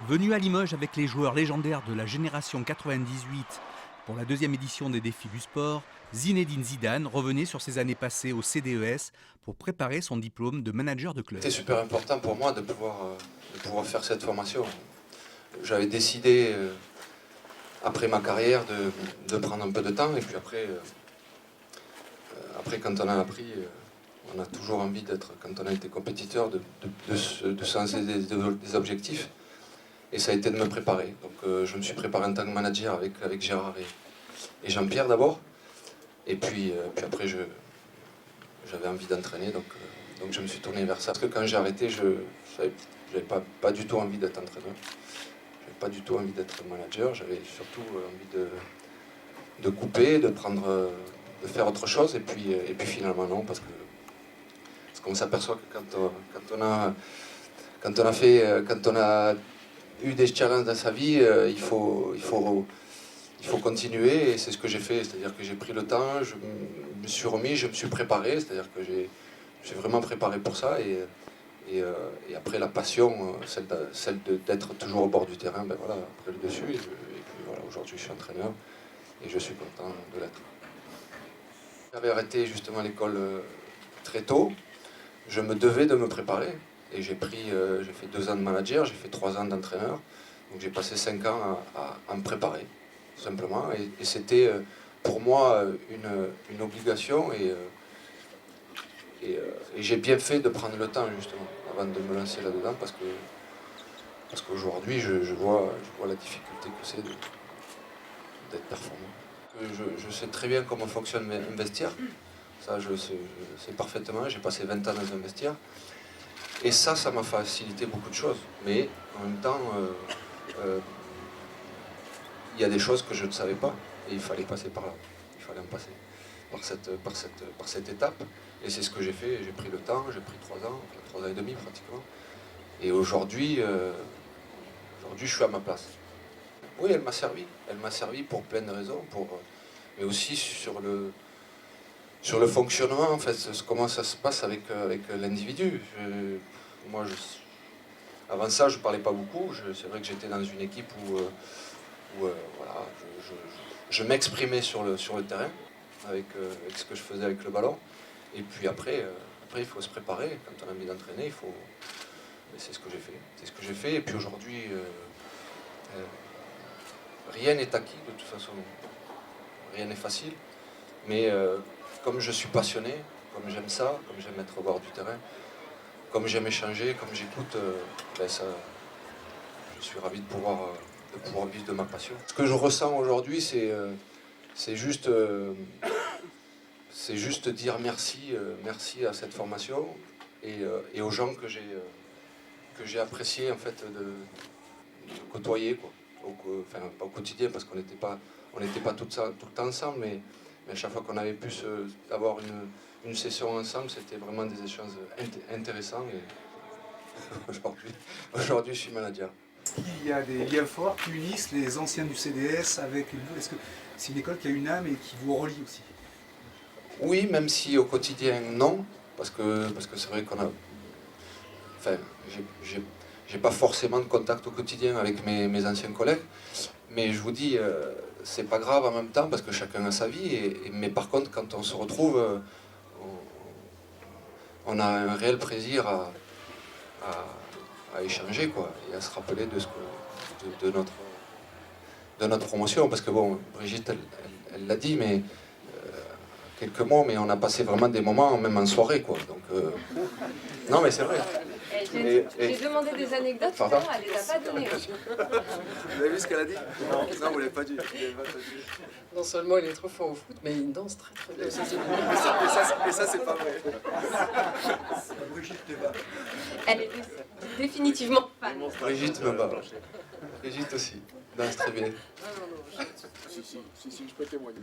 Venu à Limoges avec les joueurs légendaires de la génération 98 pour la deuxième édition des défis du sport, Zinedine Zidane revenait sur ses années passées au CDES pour préparer son diplôme de manager de club. C'était super important pour moi de pouvoir faire cette formation. J'avais décidé, après ma carrière, de prendre un peu de temps, et puis après quand on a appris, on a toujours envie d'être, quand on a été compétiteur, de se lancer des objectifs. Et ça a été de me préparer. Donc je me suis préparé en tant que manager avec Gérard et Jean-Pierre d'abord. Et puis après j'avais envie d'entraîner, donc je me suis tourné vers ça. Parce que quand j'ai arrêté, je n'avais pas du tout envie d'être entraîneur. J'avais pas du tout envie d'être manager. J'avais surtout envie de couper, de faire autre chose. Et puis finalement non, parce qu'on s'aperçoit que quand on a eu des challenges dans sa vie, il faut continuer, et c'est ce que j'ai fait. C'est-à-dire que j'ai pris le temps, je me suis remis, je me suis préparé, c'est-à-dire que je suis vraiment préparé pour ça, et après la passion, celle d'être toujours au bord du terrain, ben voilà, après le dessus, et puis voilà, aujourd'hui je suis entraîneur et je suis content de l'être. J'avais arrêté justement l'école très tôt, je me devais de me préparer. Et j'ai fait 2 ans de manager, j'ai fait 3 ans d'entraîneur. Donc j'ai passé 5 ans à me préparer, tout simplement. Et c'était pour moi une obligation. Et j'ai bien fait de prendre le temps, justement, avant de me lancer là-dedans, parce qu'aujourd'hui, je vois la difficulté que c'est d'être performant. Je sais très bien comment fonctionne un vestiaire. Ça, je sais parfaitement. J'ai passé 20 ans dans un vestiaire. Et ça m'a facilité beaucoup de choses. Mais en même temps, il y a des choses que je ne savais pas. Et il fallait passer par là. Il fallait en passer par cette étape. Et c'est ce que j'ai fait. J'ai pris le temps, j'ai pris 3 ans, 3 ans et demi pratiquement. Et aujourd'hui, je suis à ma place. Oui, elle m'a servi. Elle m'a servi pour plein de raisons. Mais aussi sur le fonctionnement, en fait, comment ça se passe avec l'individu. Avant ça, je ne parlais pas beaucoup. C'est vrai que j'étais dans une équipe où voilà, je m'exprimais sur le terrain avec ce que je faisais avec le ballon. Et puis après, il faut se préparer. Quand on a envie d'entraîner, il faut... Mais c'est ce que j'ai fait. C'est ce que j'ai fait. Et puis aujourd'hui, rien n'est acquis de toute façon. Rien n'est facile. Mais comme je suis passionné, comme j'aime ça, comme j'aime être au bord du terrain, comme j'aime échanger, comme j'écoute, je suis ravi de pouvoir vivre de ma passion. Ce que je ressens aujourd'hui, c'est juste dire merci à cette formation et aux gens que j'ai apprécié en fait de côtoyer, quoi. Enfin, pas au quotidien, parce qu'on n'était pas tout le temps ensemble, mais à chaque fois qu'on avait pu avoir une session ensemble, c'était vraiment des échanges intéressants. Et aujourd'hui, je suis manager. Il y a des liens forts qui unissent les anciens du CDS avec vous. Est-ce que c'est une école qui a une âme et qui vous relie aussi? Oui, même si au quotidien, non, parce que c'est vrai qu'on a... Enfin, j'ai pas forcément de contact au quotidien avec mes anciens collègues, mais je vous dis, c'est pas grave en même temps, parce que chacun a sa vie, mais par contre, quand on se retrouve, on a un réel plaisir à échanger, quoi, et à se rappeler de notre promotion, parce que bon, Brigitte, elle l'a dit, mais quelques mots, mais on a passé vraiment des moments, même en soirée, quoi. Donc, non, mais c'est vrai. J'ai demandé des anecdotes, tout à l'heure, elle les a pas données. Vous avez vu ce qu'elle a dit? Non, vous l'avez pas dit. Non seulement il est trop fort au foot, mais il danse très très bien. Et ça c'est pas vrai. Brigitte Théba. Elle est définitivement fan. Brigitte me bat. Brigitte aussi danse très bien. Si, je peux témoigner.